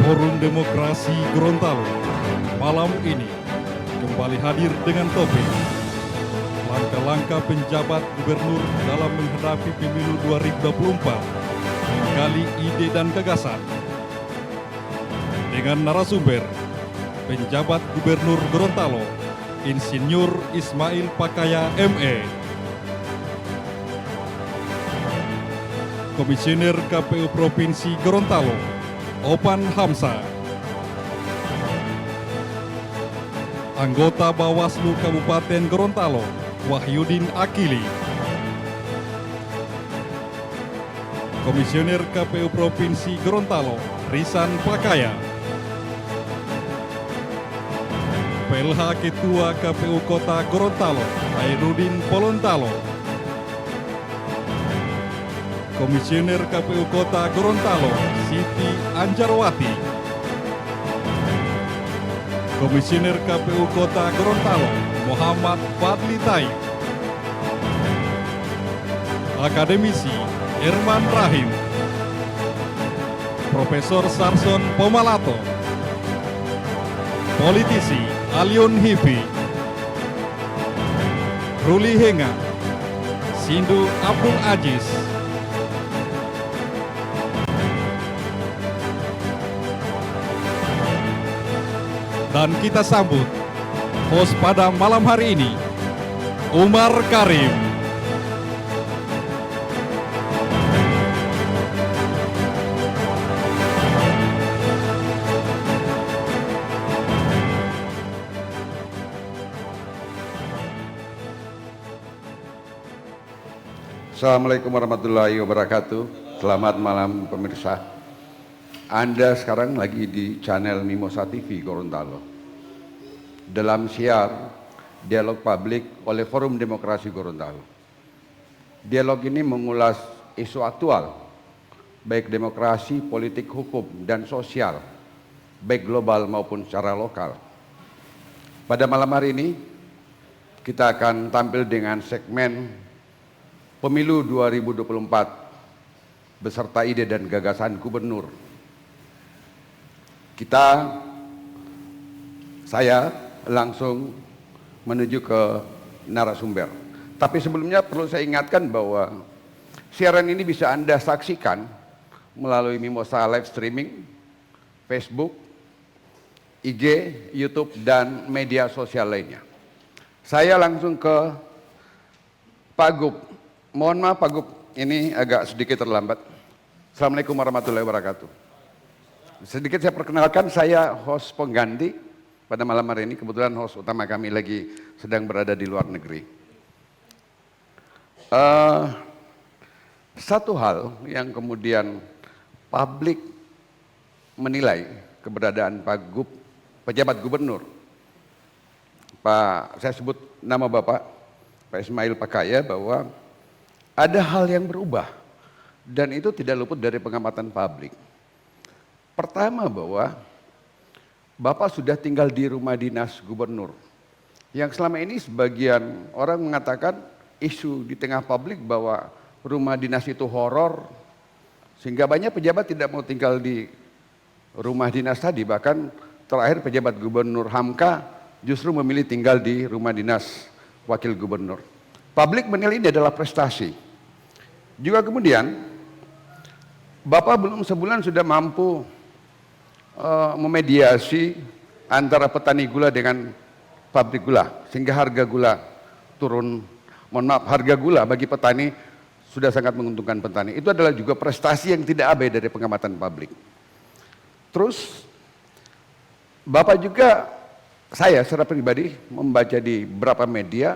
Forum Demokrasi Gorontalo malam ini kembali hadir dengan topik langkah-langkah penjabat gubernur dalam menghadapi pemilu 2024, menggali ide dan gagasan. Dengan narasumber penjabat gubernur Gorontalo, Insinyur Ismail Pakaya ME, Komisioner KPU Provinsi Gorontalo, Opan Hamsa, anggota Bawaslu Kabupaten Gorontalo, Wahyudin Akili, Komisioner KPU Provinsi Gorontalo, Risan Pakaya, PLH Ketua KPU Kota Gorontalo, Hairudin Polontalo, Komisioner KPU Kota Gorontalo, Siti Anjarwati, Komisioner KPU Kota Gorontalo, Muhammad Fadli Taib, Akademisi Herman Rahim, Profesor Sarson Pomalato, Politisi Alion Hifi, Ruli Henga, Sindu Abdul Aziz, dan kita sambut host pada malam hari ini, Umar Karim. Assalamualaikum warahmatullahi wabarakatuh. Selamat malam pemirsa. Anda sekarang lagi di channel Mimosa TV Gorontalo. Dalam siar dialog publik oleh Forum Demokrasi Gorontalo. Dialog ini mengulas isu aktual, baik demokrasi, politik, hukum, dan sosial, baik global maupun secara lokal. Pada malam hari ini, kita akan tampil dengan segmen Pemilu 2024 beserta ide dan gagasan gubernur. Saya langsung menuju ke narasumber. Tapi sebelumnya perlu saya ingatkan bahwa siaran ini bisa Anda saksikan melalui Mimosa live streaming, Facebook, IG, YouTube, dan media sosial lainnya. Saya langsung ke Pak Gub. Mohon maaf Pak Gub, ini agak sedikit terlambat. Assalamualaikum warahmatullahi wabarakatuh. Sedikit saya perkenalkan, saya host pengganti pada malam hari ini. Kebetulan host utama kami lagi sedang berada di luar negeri. Satu hal yang kemudian publik menilai keberadaan Pak Gub, pejabat gubernur. Saya sebut nama Bapak, Pak Ismail Pakaya, bahwa ada hal yang berubah dan itu tidak luput dari pengamatan publik. Pertama, bahwa Bapak sudah tinggal di rumah dinas gubernur, yang selama ini sebagian orang mengatakan isu di tengah publik bahwa rumah dinas itu horor, sehingga banyak pejabat tidak mau tinggal di rumah dinas tadi. Bahkan terakhir pejabat gubernur Hamka justru memilih tinggal di rumah dinas wakil gubernur. Publik menilai ini adalah prestasi. Juga kemudian Bapak belum sebulan sudah mampu memediasi antara petani gula dengan pabrik gula, sehingga harga gula turun. Mohon maaf, harga gula bagi petani sudah sangat menguntungkan petani. Itu adalah juga prestasi yang tidak abai dari pengamatan publik. Terus Bapak juga, saya secara pribadi membaca di beberapa media,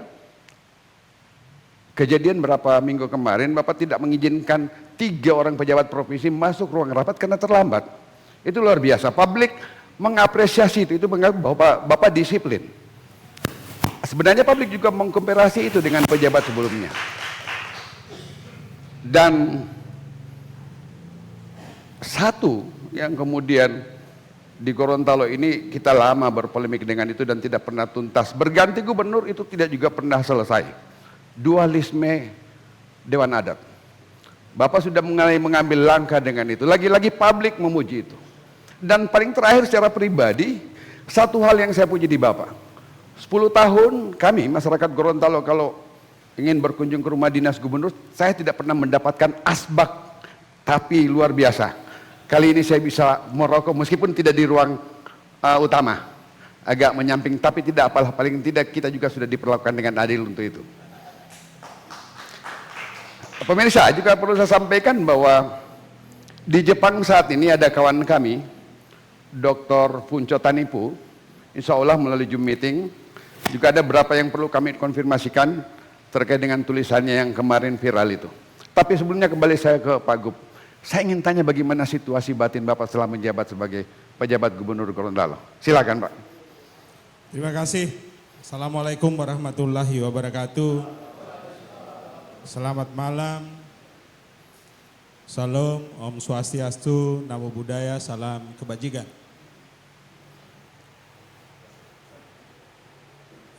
kejadian berapa minggu kemarin Bapak tidak mengizinkan 3 orang pejabat provinsi masuk ruang rapat karena terlambat. Itu luar biasa. Publik mengapresiasi itu menganggap bahwa Bapak disiplin. Sebenarnya publik juga mengkomparasi itu dengan pejabat sebelumnya. Dan satu yang kemudian di Gorontalo ini kita lama berpolemik dengan itu dan tidak pernah tuntas. Berganti gubernur itu tidak juga pernah selesai. Dualisme Dewan Adat. Bapak sudah mulai mengambil langkah dengan itu. Lagi-lagi publik memuji itu. Dan paling terakhir secara pribadi, satu hal yang saya puji di Bapak. 10 tahun kami masyarakat Gorontalo kalau ingin berkunjung ke rumah dinas gubernur, saya tidak pernah mendapatkan asbak, tapi luar biasa. Kali ini saya bisa merokok meskipun tidak di ruang utama, agak menyamping, tapi tidak apalah, paling tidak kita juga sudah diperlakukan dengan adil untuk itu. Pemirsa, juga perlu saya sampaikan bahwa di Jepang saat ini ada kawan kami, Dr. Punco Tanipu, insya Allah melalui Zoom meeting, juga ada beberapa yang perlu kami konfirmasikan terkait dengan tulisannya yang kemarin viral itu. Tapi sebelumnya kembali saya ke Pak Gub. Saya ingin tanya bagaimana situasi batin Bapak setelah menjabat sebagai pejabat Gubernur Gorontalo. Silakan Pak. Terima kasih. Assalamualaikum warahmatullahi wabarakatuh. Selamat malam. Salam, Om Swastiastu, Namo Buddhaya, salam kebajikan.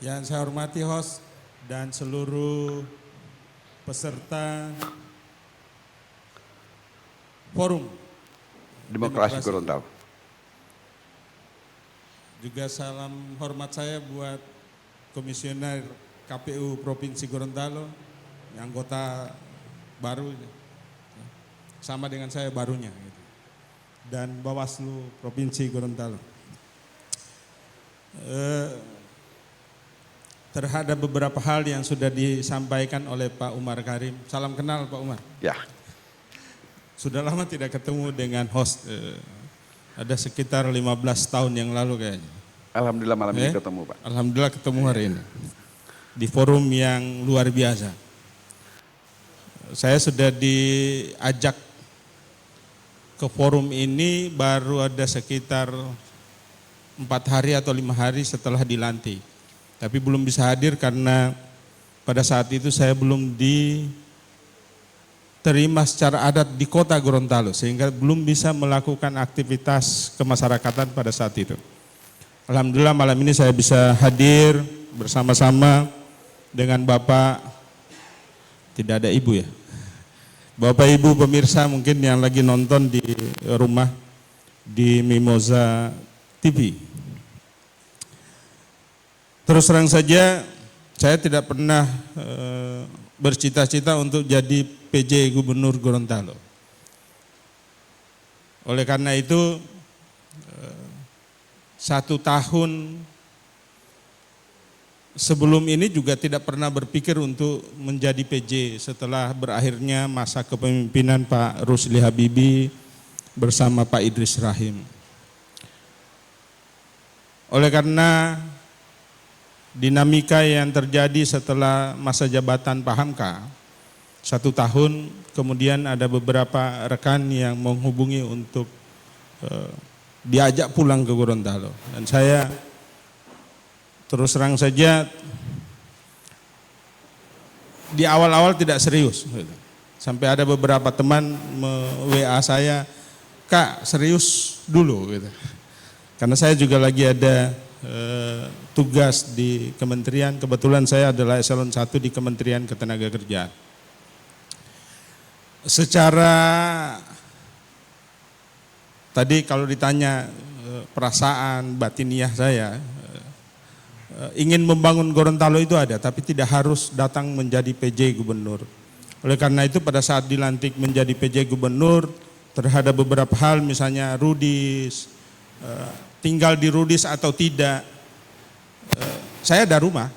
Yang saya hormati host dan seluruh peserta Forum Demokrasi Gorontalo. Juga salam hormat saya buat Komisioner KPU Provinsi Gorontalo, yang anggota baru, sama dengan saya barunya, dan Bawaslu Provinsi Gorontalo. Terhadap beberapa hal yang sudah disampaikan oleh Pak Umar Karim. Salam kenal Pak Umar. Ya. Sudah lama tidak ketemu dengan host. Ada sekitar 15 tahun yang lalu kayaknya. Alhamdulillah malam ini ketemu Pak. Alhamdulillah ketemu hari ini. Di forum yang luar biasa. Saya sudah diajak ke forum ini baru ada sekitar 4 hari atau 5 hari setelah dilantik. Tapi belum bisa hadir karena pada saat itu saya belum diterima secara adat di kota Gorontalo, sehingga belum bisa melakukan aktivitas kemasyarakatan pada saat itu. Alhamdulillah malam ini saya bisa hadir bersama-sama dengan Bapak, tidak ada Ibu ya, Bapak Ibu pemirsa mungkin yang lagi nonton di rumah di Mimosa TV. Terus terang saja, saya tidak pernah bercita-cita untuk jadi PJ Gubernur Gorontalo. Oleh karena itu, 1 tahun sebelum ini juga tidak pernah berpikir untuk menjadi PJ setelah berakhirnya masa kepemimpinan Pak Rusli Habibie bersama Pak Idris Rahim. Oleh karena dinamika yang terjadi setelah masa jabatan Pak Hamka, 1 tahun kemudian ada beberapa rekan yang menghubungi untuk diajak pulang ke Gorontalo. Dan saya terus terang saja di awal-awal tidak serius. Sampai ada beberapa teman WA saya, Kak serius dulu. Karena saya juga lagi ada tugas di kementerian, kebetulan saya adalah eselon 1 di Kementerian Ketenagakerjaan. Secara tadi kalau ditanya perasaan batiniah saya, ingin membangun Gorontalo itu ada, tapi tidak harus datang menjadi PJ Gubernur. Oleh karena itu pada saat dilantik menjadi PJ Gubernur, terhadap beberapa hal misalnya Rudis, tinggal di Rudis atau tidak, saya ada rumah,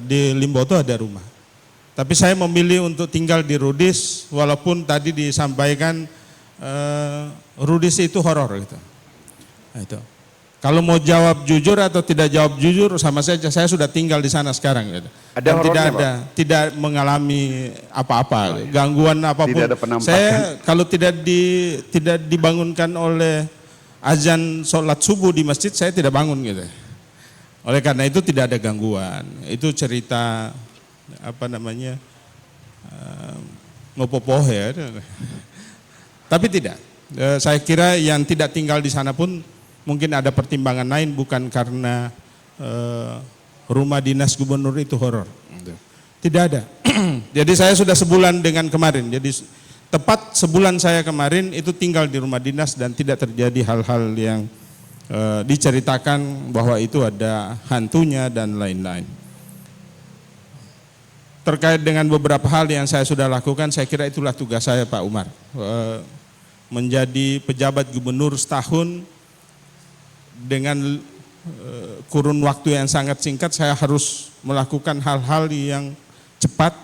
di Limboto ada rumah. Tapi saya memilih untuk tinggal di Rudis, walaupun tadi disampaikan Rudis itu horor gitu. Nah, itu. Kalau mau jawab jujur atau tidak jawab jujur sama saja, saya sudah tinggal di sana sekarang gitu. Ada horornya, tidak mengalami apa-apa, gangguan apapun. Tidak ada penampakan. Saya kalau tidak dibangunkan oleh azan sholat subuh di masjid, saya tidak bangun gitu. Oleh karena itu tidak ada gangguan. Itu cerita ngopopoh ya. Tapi tidak. Saya kira yang tidak tinggal di sana pun mungkin ada pertimbangan lain, bukan karena rumah dinas gubernur itu horor. Tidak ada. Jadi saya sudah sebulan dengan kemarin. Jadi Tepat sebulan saya kemarin itu tinggal di rumah dinas dan tidak terjadi hal-hal yang diceritakan bahwa itu ada hantunya dan lain-lain. Terkait dengan beberapa hal yang saya sudah lakukan, saya kira itulah tugas saya Pak Umar. Menjadi pejabat gubernur setahun dengan kurun waktu yang sangat singkat, saya harus melakukan hal-hal yang cepat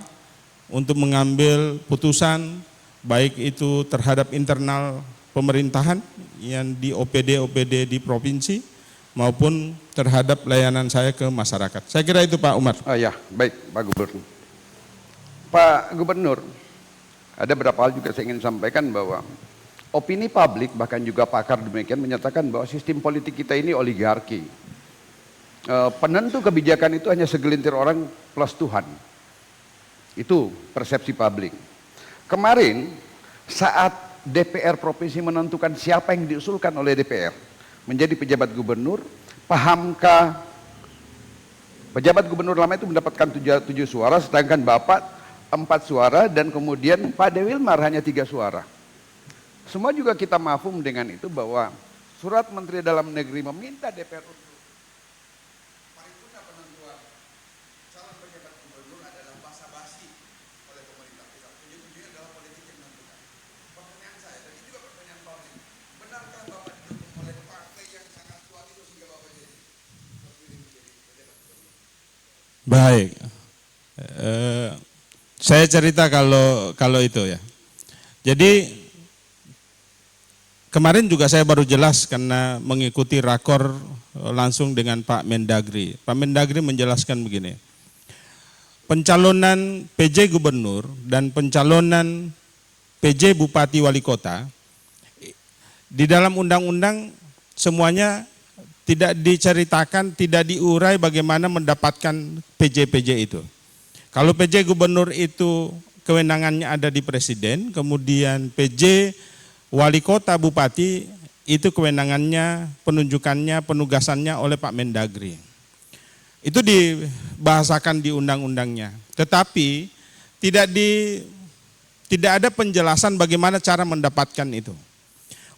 untuk mengambil putusan, baik itu terhadap internal pemerintahan yang di OPD di provinsi maupun terhadap layanan saya ke masyarakat. Saya kira itu Pak Umar. Oh ya, baik Pak Gubernur. Pak Gubernur, ada beberapa hal juga saya ingin sampaikan bahwa opini publik bahkan juga pakar demikian menyatakan bahwa sistem politik kita ini oligarki. Penentu kebijakan itu hanya segelintir orang plus Tuhan. Itu persepsi publik. Kemarin saat DPR provinsi menentukan siapa yang diusulkan oleh DPR menjadi pejabat gubernur, pahamkah pejabat gubernur lama itu mendapatkan 7 suara, sedangkan Bapak 4 suara dan kemudian Pak De Wilmar hanya 3 suara. Semua juga kita mafhum dengan itu bahwa surat Menteri Dalam Negeri meminta DPR untuk paripurna penentuan calon pejabat gubernur adalah basa-basi oleh pemerintah pusat. Ujung-ujungnya adalah politik yang menentukan. Pertanyaan saya, dan ini juga pertanyaan publik, benarkah Bapak didukung oleh partai yang sangat kuat itu sehingga Bapak jadi terpilih menjadi pejabat gubernur? Baik. Saya cerita kalau itu ya. Jadi kemarin juga saya baru jelas karena mengikuti rakor langsung dengan Pak Mendagri. Pak Mendagri menjelaskan begini. Pencalonan PJ Gubernur dan pencalonan PJ Bupati Wali Kota di dalam undang-undang semuanya tidak diceritakan, tidak diurai bagaimana mendapatkan PJ-PJ itu. Kalau PJ Gubernur itu kewenangannya ada di Presiden, kemudian PJ Wali Kota Bupati itu kewenangannya, penunjukannya, penugasannya oleh Pak Mendagri. Itu dibahasakan di undang-undangnya. Tetapi tidak ada penjelasan bagaimana cara mendapatkan itu.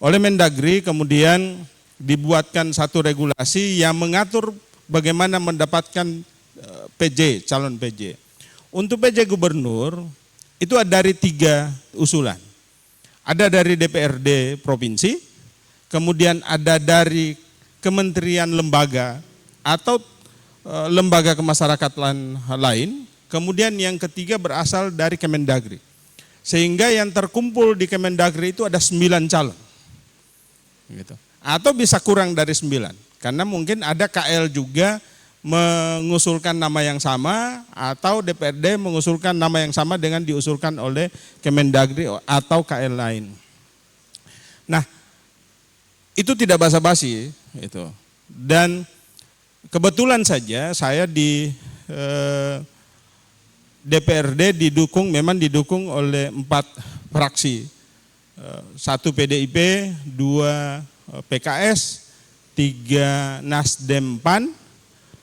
Oleh Mendagri kemudian dibuatkan satu regulasi yang mengatur bagaimana mendapatkan PJ, calon PJ. Untuk PJ Gubernur itu ada dari 3 usulan. Ada dari DPRD Provinsi, kemudian ada dari kementerian lembaga atau lembaga kemasyarakatan lain, kemudian yang ketiga berasal dari Kemendagri. Sehingga yang terkumpul di Kemendagri itu ada 9 calon. Gitu. Atau bisa kurang dari 9, karena mungkin ada KL juga mengusulkan nama yang sama atau DPRD mengusulkan nama yang sama dengan diusulkan oleh Kemendagri atau KL lain. Nah, itu tidak basa-basi itu. Dan kebetulan saja saya di DPRD memang didukung oleh 4 fraksi. 1 PDIP, 2 PKS, 3 Nasdem PAN,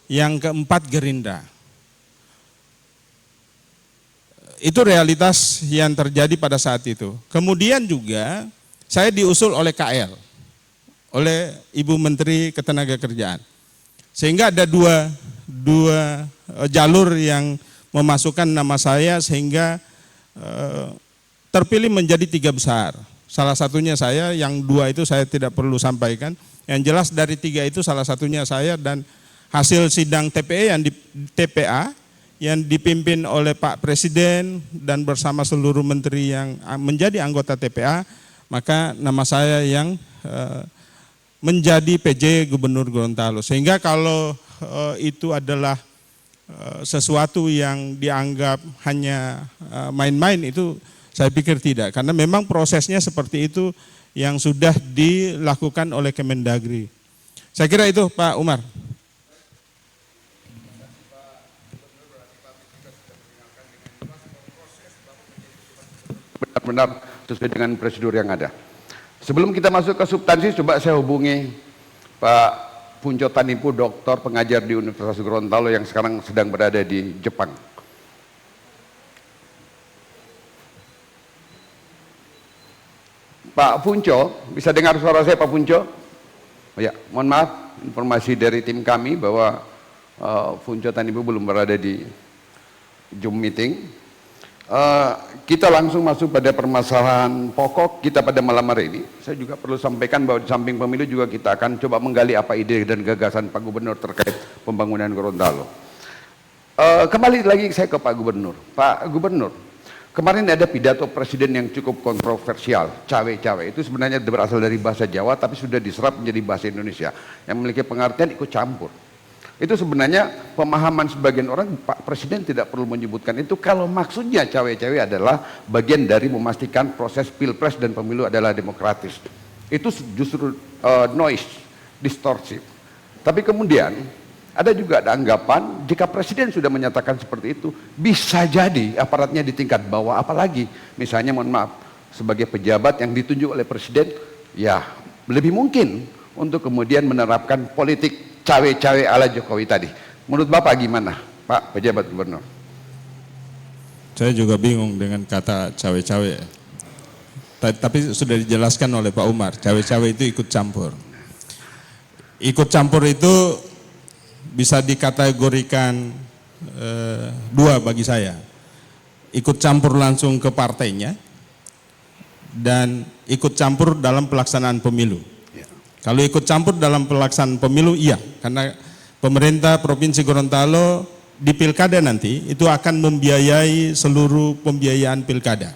yang keempat Gerindra. Itu realitas yang terjadi pada saat itu. Kemudian juga saya diusul oleh KL, oleh Ibu Menteri Ketenagakerjaan. Sehingga ada dua jalur yang memasukkan nama saya sehingga terpilih menjadi 3 besar. Salah satunya saya, yang 2 itu saya tidak perlu sampaikan. Yang jelas dari 3 itu salah satunya saya, dan hasil sidang TPA yang dipimpin oleh Pak Presiden dan bersama seluruh menteri yang menjadi anggota TPA, maka nama saya yang menjadi PJ Gubernur Gorontalo. Sehingga kalau itu adalah sesuatu yang dianggap hanya main-main, itu saya pikir tidak. Karena memang prosesnya seperti itu yang sudah dilakukan oleh Kemendagri. Saya kira itu Pak Umar. Benar-benar sesuai dengan prosedur yang ada. Sebelum kita masuk ke substansi, coba saya hubungi Pak Punco Tanipu, doktor pengajar di Universitas Gorontalo yang sekarang sedang berada di Jepang. Pak Punco, bisa dengar suara saya Pak Punco? Oh ya, mohon maaf, informasi dari tim kami bahwa Punco tadi belum berada di Zoom meeting. Kita langsung masuk pada permasalahan pokok kita pada malam hari ini. Saya juga perlu sampaikan bahwa di samping pemilu juga kita akan coba menggali apa ide dan gagasan Pak Gubernur terkait pembangunan Gorontalo. Kembali lagi saya ke Pak Gubernur. Pak Gubernur, kemarin ada pidato presiden yang cukup kontroversial, cawe-cawe. Itu sebenarnya berasal dari bahasa Jawa tapi sudah diserap menjadi bahasa Indonesia yang memiliki pengertian ikut campur. Itu sebenarnya pemahaman sebagian orang, Pak Presiden tidak perlu menyebutkan itu kalau maksudnya cawe-cawe adalah bagian dari memastikan proses pilpres dan pemilu adalah demokratis. Itu justru noise, distorsi. Tapi kemudian ada juga ada anggapan jika Presiden sudah menyatakan seperti itu, bisa jadi aparatnya di tingkat bawah, apalagi misalnya mohon maaf, sebagai pejabat yang ditunjuk oleh Presiden, ya lebih mungkin untuk kemudian menerapkan politik cawe-cawe ala Jokowi tadi. Menurut Bapak gimana, Pak Pejabat Gubernur? Saya juga bingung dengan kata cawe-cawe. Tapi sudah dijelaskan oleh Pak Umar, cawe-cawe itu ikut campur. Ikut campur itu bisa dikategorikan dua bagi saya. Ikut campur langsung ke partainya dan ikut campur dalam pelaksanaan pemilu. Kalau ikut campur dalam pelaksanaan pemilu, iya, karena pemerintah Provinsi Gorontalo di pilkada nanti itu akan membiayai seluruh pembiayaan pilkada.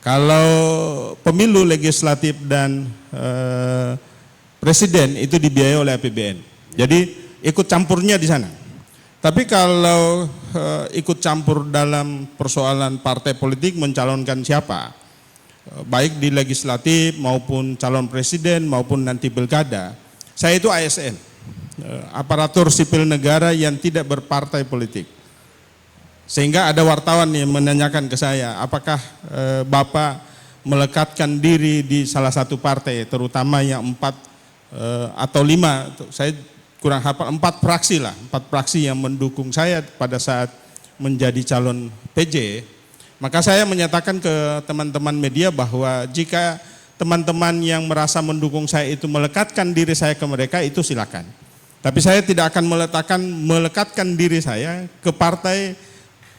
Kalau pemilu legislatif dan presiden itu dibiayai oleh APBN. Jadi ikut campurnya di sana. Tapi kalau ikut campur dalam persoalan partai politik mencalonkan siapa, baik di legislatif maupun calon presiden maupun nanti pilkada, saya itu ASN, aparatur sipil negara yang tidak berpartai politik. Sehingga ada wartawan yang menanyakan ke saya, apakah Bapak melekatkan diri di salah satu partai, terutama yang 4 atau 5, saya kurang hafal, 4 fraksi lah, 4 fraksi yang mendukung saya pada saat menjadi calon PJ. Maka saya menyatakan ke teman-teman media bahwa jika teman-teman yang merasa mendukung saya itu melekatkan diri saya ke mereka, itu silakan. Tapi saya tidak akan melekatkan diri saya ke partai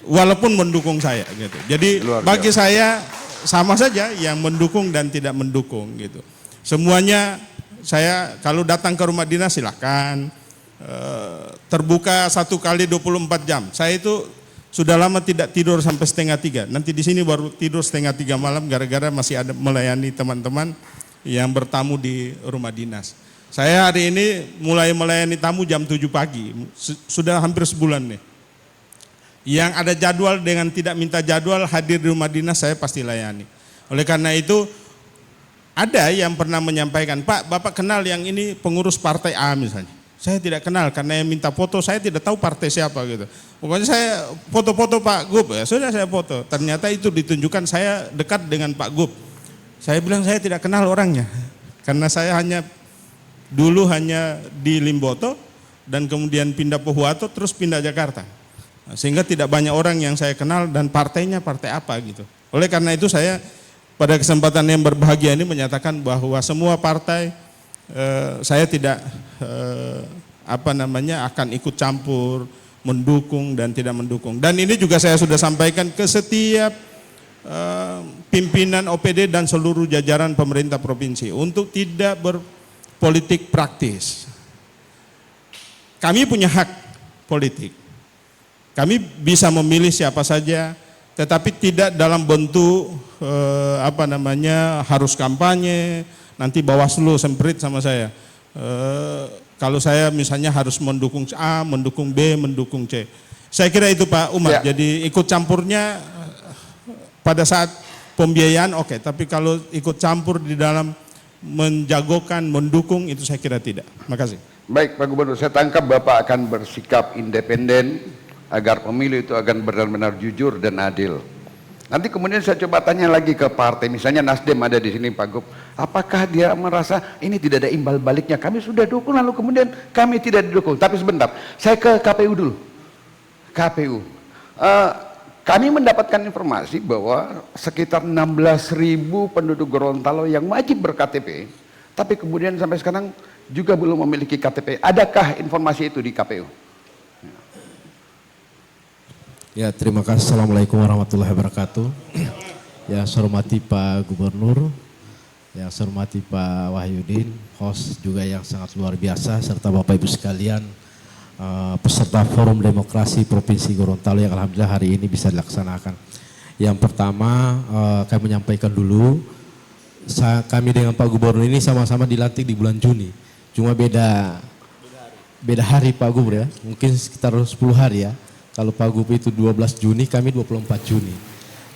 walaupun mendukung saya gitu. Jadi bagi saya sama saja yang mendukung dan tidak mendukung gitu. Semuanya saya kalau datang ke rumah dinas silakan, terbuka 1 kali 24 jam. Saya itu sudah lama tidak tidur sampai 2:30. Nanti di sini baru tidur 2:30 malam gara-gara masih ada melayani teman-teman yang bertamu di rumah dinas. Saya hari ini mulai melayani tamu jam 7 pagi. Sudah hampir sebulan nih. Yang ada jadwal dengan tidak minta jadwal hadir di rumah dinas saya pasti layani. Oleh karena itu ada yang pernah menyampaikan, Pak, Bapak kenal yang ini pengurus partai A misalnya. Saya tidak kenal karena yang minta foto saya tidak tahu partai siapa gitu. Pokoknya saya foto-foto Pak Gub, ya sudah saya foto. Ternyata itu ditunjukkan saya dekat dengan Pak Gub. Saya bilang saya tidak kenal orangnya. Karena saya dulu hanya di Limboto dan kemudian pindah Pohuwato terus pindah Jakarta. Sehingga tidak banyak orang yang saya kenal dan partainya partai apa gitu. Oleh karena itu saya pada kesempatan yang berbahagia ini menyatakan bahwa semua partai saya tidak akan ikut campur, mendukung dan tidak mendukung. Dan ini juga saya sudah sampaikan ke setiap pimpinan OPD dan seluruh jajaran pemerintah provinsi untuk tidak berpolitik praktis. Kami punya hak politik. Kami bisa memilih siapa saja, tetapi tidak dalam bentuk harus kampanye. Nanti Bawaslu semprit sama saya. Kalau saya misalnya harus mendukung A, mendukung B, mendukung C. Saya kira itu Pak Umar. Ya. Jadi ikut campurnya pada saat pembiayaan oke. Tapi kalau ikut campur di dalam menjagokan, mendukung itu saya kira tidak. Makasih. Baik Pak Gubernur, saya tangkap Bapak akan bersikap independen agar pemilu itu akan benar-benar jujur dan adil. Nanti kemudian saya coba tanya lagi ke partai, misalnya Nasdem ada di sini Pak Gub, apakah dia merasa ini tidak ada imbal baliknya? Kami sudah dukung lalu kemudian kami tidak didukung. Tapi sebentar, saya ke KPU dulu. KPU, Kami mendapatkan informasi bahwa sekitar 16.000 penduduk Gorontalo yang wajib ber-KTP, tapi kemudian sampai sekarang juga belum memiliki KTP. Adakah informasi itu di KPU? Ya, terima kasih. Assalamualaikum warahmatullahi wabarakatuh. Ya, saya hormati Pak Gubernur, yang saya hormati Pak Wahyudin, host juga yang sangat luar biasa, serta Bapak Ibu sekalian, peserta Forum Demokrasi Provinsi Gorontalo yang alhamdulillah hari ini bisa dilaksanakan. Yang pertama, kami menyampaikan dulu, kami dengan Pak Gubernur ini sama-sama dilantik di bulan Juni. Cuma beda hari Pak Gubernur ya, mungkin sekitar 10 hari ya. Kalau Pak Gubernur itu 12 Juni, kami 24 Juni.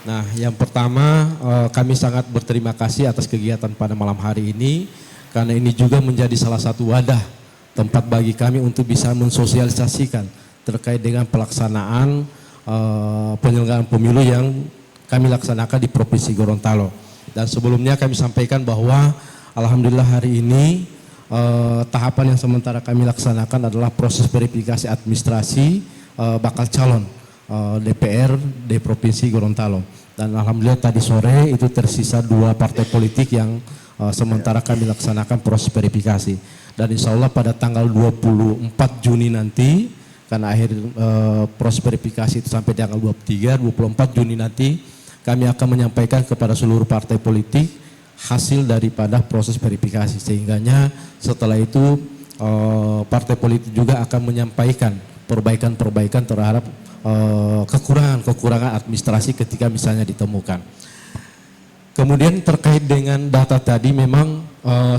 Nah, yang pertama kami sangat berterima kasih atas kegiatan pada malam hari ini, karena ini juga menjadi salah satu wadah tempat bagi kami untuk bisa mensosialisasikan terkait dengan pelaksanaan penyelenggaraan pemilu yang kami laksanakan di Provinsi Gorontalo. Dan sebelumnya kami sampaikan bahwa alhamdulillah hari ini tahapan yang sementara kami laksanakan adalah proses verifikasi administrasi bakal calon DPR di Provinsi Gorontalo. Dan alhamdulillah tadi sore itu tersisa 2 partai politik yang sementara kami laksanakan proses verifikasi. Dan insya Allah pada tanggal 24 Juni nanti, karena akhir proses verifikasi itu sampai tanggal 24 Juni nanti, kami akan menyampaikan kepada seluruh partai politik hasil daripada proses verifikasi. Sehingganya setelah itu partai politik juga akan menyampaikan perbaikan-perbaikan terhadap kekurangan administrasi ketika misalnya ditemukan. Kemudian terkait dengan data tadi memang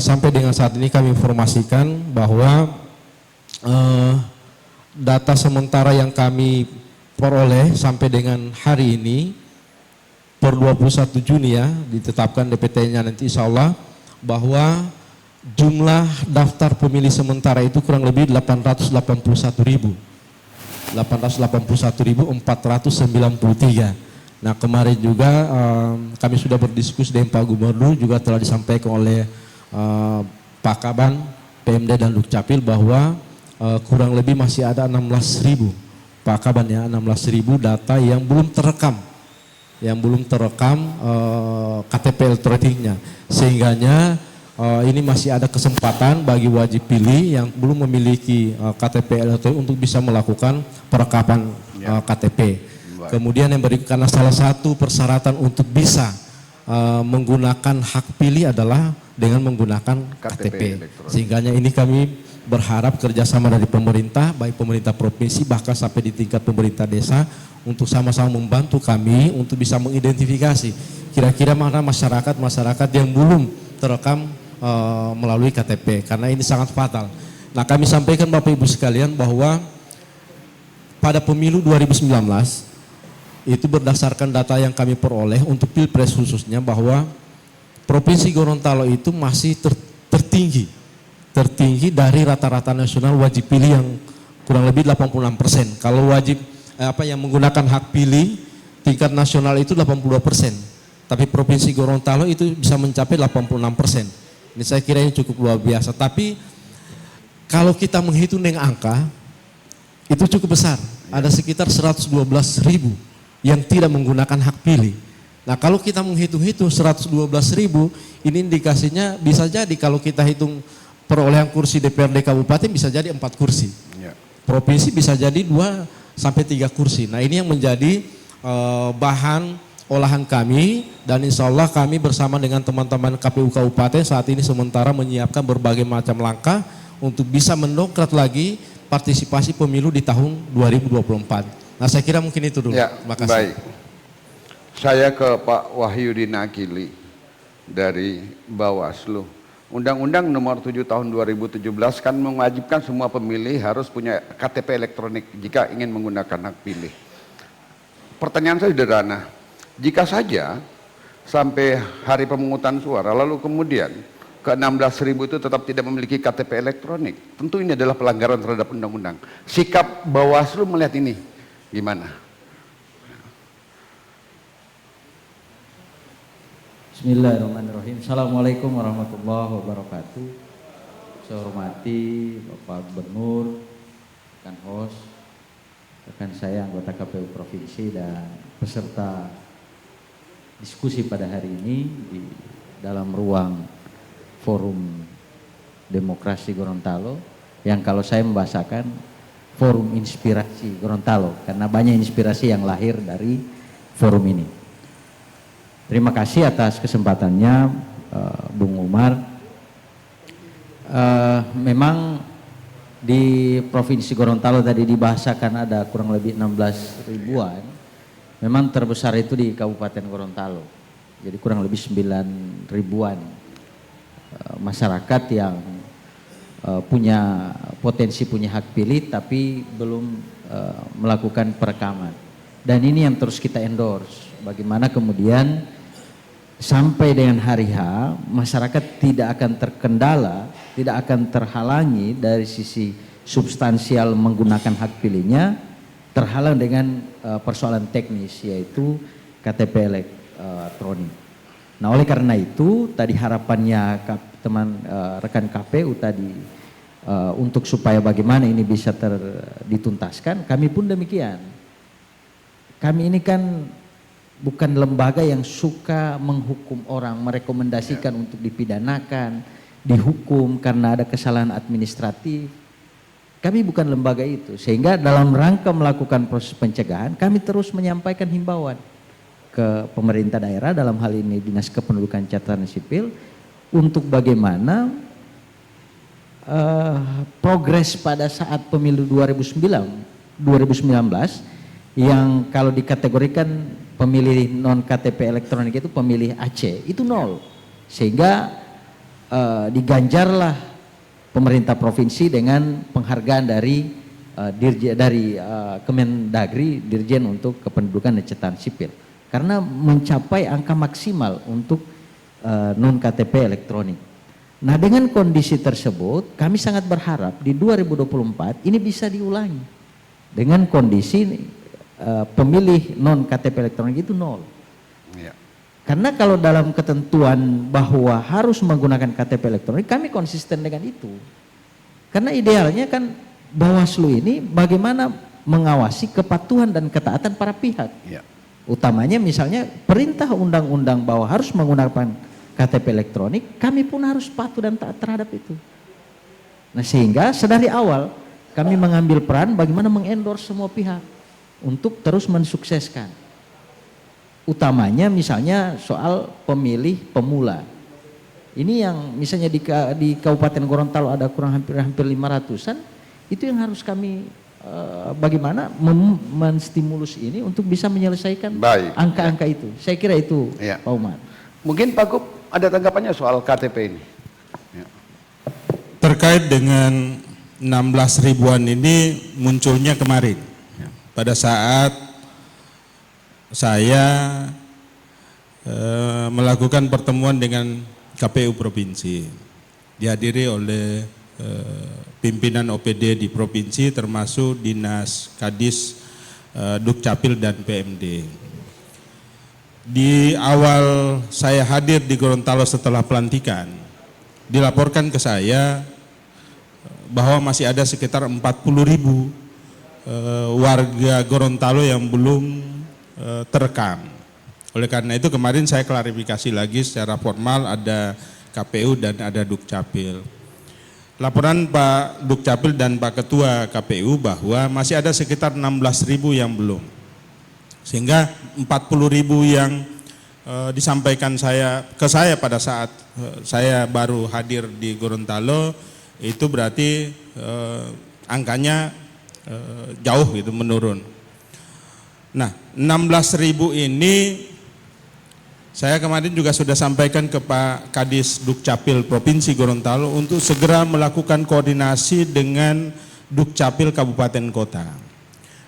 sampai dengan saat ini kami informasikan bahwa data sementara yang kami peroleh sampai dengan hari ini per 21 Juni ya ditetapkan DPT-nya nanti insya Allah, bahwa jumlah daftar pemilih sementara itu kurang lebih 881.493. Nah, kemarin juga kami sudah berdiskusi dengan Pak Gubernur, juga telah disampaikan oleh Pak Kaban, PMD dan Dukcapil bahwa kurang lebih masih ada 16.000 Pak Kaban ya, 16.000 data yang belum terekam, KTP elektroniknya. Sehingganya ini masih ada kesempatan bagi wajib pilih yang belum memiliki KTP elektronik untuk bisa melakukan perekaman KTP. Kemudian yang berikut, karena salah satu persyaratan untuk bisa menggunakan hak pilih adalah dengan menggunakan KTP. Sehingganya ini kami berharap kerjasama dari pemerintah, baik pemerintah provinsi bahkan sampai di tingkat pemerintah desa, untuk sama-sama membantu kami untuk bisa mengidentifikasi kira-kira mana masyarakat yang belum terekam melalui KTP, karena ini sangat fatal. Nah, kami sampaikan Bapak Ibu sekalian bahwa pada pemilu 2019 itu berdasarkan data yang kami peroleh untuk Pilpres khususnya, bahwa Provinsi Gorontalo itu masih tertinggi dari rata-rata nasional wajib pilih yang kurang lebih 86%. Kalau wajib yang menggunakan hak pilih tingkat nasional itu 82%, tapi Provinsi Gorontalo itu bisa mencapai 86%. Ini saya kira ini cukup luar biasa. Tapi kalau kita menghitung dengan angka itu cukup besar, ada sekitar 112.000 yang tidak menggunakan hak pilih. Nah, kalau kita menghitung-hitung 112.000, ini indikasinya bisa jadi kalau kita hitung perolehan kursi DPRD Kabupaten bisa jadi 4 kursi. Provinsi bisa jadi 2 sampai 3 kursi. Nah, ini yang menjadi bahan olahan kami, dan insya Allah kami bersama dengan teman-teman KPU Kabupaten saat ini sementara menyiapkan berbagai macam langkah untuk bisa mendongkrak lagi partisipasi pemilu di tahun 2024. Nah, saya kira mungkin itu dulu. Ya, terima kasih. Baik. Saya ke Pak Wahyudin Akili dari Bawaslu. Undang-Undang nomor 7 tahun 2017 kan mewajibkan semua pemilih harus punya KTP elektronik jika ingin menggunakan hak pilih. Pertanyaan saya sederhana, jika saja sampai hari pemungutan suara lalu kemudian ke 16.000 itu tetap tidak memiliki KTP elektronik, tentu ini adalah pelanggaran terhadap undang-undang. Sikap Bawaslu melihat ini gimana? Bismillahirrahmanirrahim. Assalamualaikum warahmatullahi wabarakatuh. Saya hormati Bapak Gubernur, kan host, rekan saya anggota KPU Provinsi dan peserta diskusi pada hari ini di dalam ruang Forum Demokrasi Gorontalo, yang kalau saya membahasakan Forum Inspirasi Gorontalo, karena banyak inspirasi yang lahir dari forum ini. Terima kasih atas kesempatannya, Bung Umar. Memang di Provinsi Gorontalo tadi dibahasakan ada kurang lebih 16 ribuan. Memang terbesar itu di Kabupaten Gorontalo. Jadi kurang lebih 9 ribuan masyarakat yang punya potensi, punya hak pilih tapi belum melakukan perekaman. Dan ini yang terus kita endorse. Bagaimana kemudian sampai dengan hari H masyarakat tidak akan terkendala, tidak akan terhalangi dari sisi substansial menggunakan hak pilihnya, terhalang dengan persoalan teknis yaitu KTP elektronik. Nah, oleh karena itu tadi harapannya rekan KPU tadi untuk supaya bagaimana ini bisa dituntaskan, kami pun demikian. Kami ini kan bukan lembaga yang suka menghukum orang, merekomendasikan untuk dipidanakan, dihukum karena ada kesalahan administratif. Kami bukan lembaga itu, sehingga dalam rangka melakukan proses pencegahan, kami terus menyampaikan himbauan ke pemerintah daerah, dalam hal ini Dinas Kependudukan Catatan Sipil, untuk bagaimana progres pada saat pemilu 2019 yang kalau dikategorikan pemilih non KTP elektronik itu pemilih Aceh itu 0, sehingga diganjarlah pemerintah provinsi dengan penghargaan dari Kemendagri, Dirjen untuk Kependudukan dan Catatan Sipil, karena mencapai angka maksimal untuk non KTP elektronik. Nah, dengan kondisi tersebut kami sangat berharap di 2024 ini bisa diulangi dengan kondisi pemilih non KTP elektronik itu 0. Ya. Karena kalau dalam ketentuan bahwa harus menggunakan KTP elektronik, kami konsisten dengan itu. Karena idealnya kan Bawaslu ini bagaimana mengawasi kepatuhan dan ketaatan para pihak. Ya. Utamanya misalnya perintah undang-undang bahwa harus menggunakan KTP elektronik, kami pun harus patuh dan taat terhadap itu. Nah, sehingga sedari awal kami mengambil peran bagaimana mengendorse semua pihak untuk terus mensukseskan. Utamanya misalnya soal pemilih pemula. Ini yang misalnya di Kabupaten Gorontalo ada kurang hampir 500-an, itu yang harus kami bagaimana menstimulus ini untuk bisa menyelesaikan angka-angka itu. Saya kira itu, Pak Umar. Mungkin Pak Gub ada tanggapannya soal KTP ini. Ya. Terkait dengan 16 ribuan ini munculnya kemarin. Pada saat saya melakukan pertemuan dengan KPU Provinsi, dihadiri oleh pimpinan OPD di Provinsi termasuk Dinas Kadis, Dukcapil dan PMD. Di awal saya hadir di Gorontalo setelah pelantikan, dilaporkan ke saya bahwa masih ada sekitar 40.000 warga Gorontalo yang belum terekam. Oleh karena itu kemarin saya klarifikasi lagi secara formal, ada KPU dan ada Dukcapil. Laporan Pak Dukcapil dan Pak Ketua KPU bahwa masih ada sekitar 16.000 yang belum. Sehingga 40.000 yang disampaikan ke saya pada saat saya baru hadir di Gorontalo, itu berarti angkanya jauh gitu menurun. Nah, 16.000 ini saya kemarin juga sudah sampaikan ke Pak Kadis Dukcapil Provinsi Gorontalo untuk segera melakukan koordinasi dengan Dukcapil Kabupaten Kota.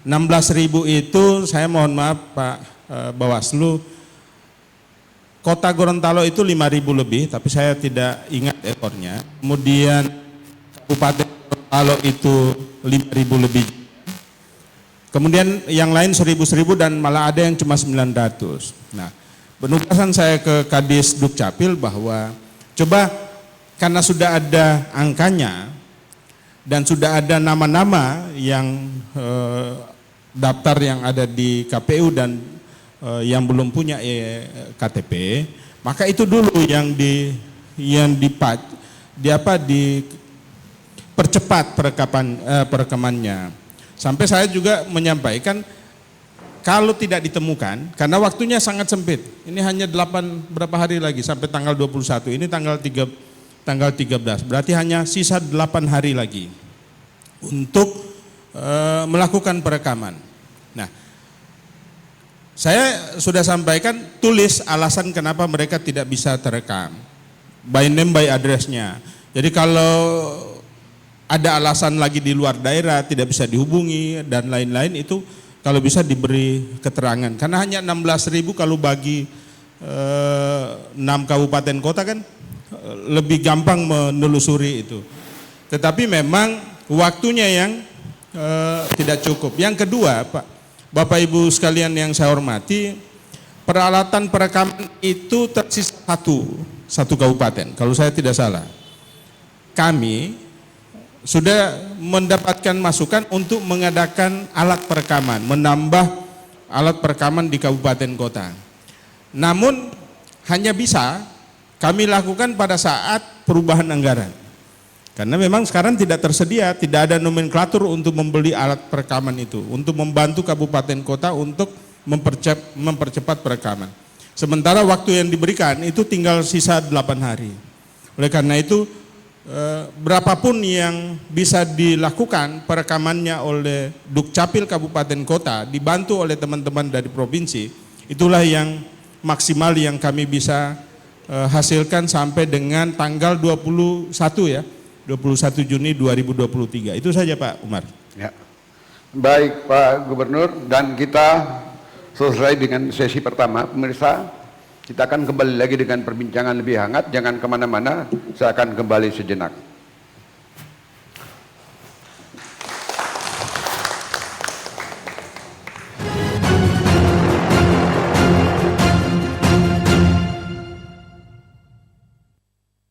16.000 itu saya mohon maaf Pak Bawaslu, Kota Gorontalo itu 5.000 lebih, tapi saya tidak ingat ekornya. Kemudian Kabupaten Gorontalo itu 5.000 lebih. Kemudian yang lain 1.000 dan malah ada yang cuma 900. Nah, penugasan saya ke Kadis Dukcapil bahwa coba karena sudah ada angkanya dan sudah ada nama-nama yang daftar yang ada di KPU dan yang belum punya KTP, maka itu dulu yang dipercepat perekamannya. Sampai saya juga menyampaikan kalau tidak ditemukan, karena waktunya sangat sempit. Ini hanya berapa hari lagi sampai tanggal 21. Ini tanggal 13. Berarti hanya sisa 8 hari lagi untuk melakukan perekaman. Nah, saya sudah sampaikan tulis alasan kenapa mereka tidak bisa terekam. By name, by address-nya. Jadi kalau ada alasan lagi di luar daerah, tidak bisa dihubungi dan lain-lain, itu kalau bisa diberi keterangan. Karena hanya 16.000 kalau bagi 6 kabupaten kota kan lebih gampang menelusuri itu. Tetapi memang waktunya yang tidak cukup. Yang kedua, Bapak Ibu sekalian yang saya hormati, peralatan perekaman itu tersisa satu kabupaten, kalau saya tidak salah. Kami sudah mendapatkan masukan untuk mengadakan alat perekaman, menambah alat perekaman di kabupaten kota. Namun hanya bisa kami lakukan pada saat perubahan anggaran. Karena memang sekarang tidak tersedia, tidak ada nomenklatur untuk membeli alat perekaman itu, untuk membantu kabupaten kota untuk mempercepat perekaman. Sementara waktu yang diberikan itu tinggal sisa 8 hari. Oleh karena itu, berapapun yang bisa dilakukan perekamannya oleh Dukcapil Kabupaten Kota, dibantu oleh teman-teman dari provinsi, itulah yang maksimal yang kami bisa hasilkan sampai dengan tanggal 21 ya. 21 Juni 2023. Itu saja Pak Umar. Ya. Baik Pak Gubernur, dan kita selesai dengan sesi pertama. Pemirsa, kita akan kembali lagi dengan perbincangan lebih hangat. Jangan kemana-mana, saya akan kembali sejenak.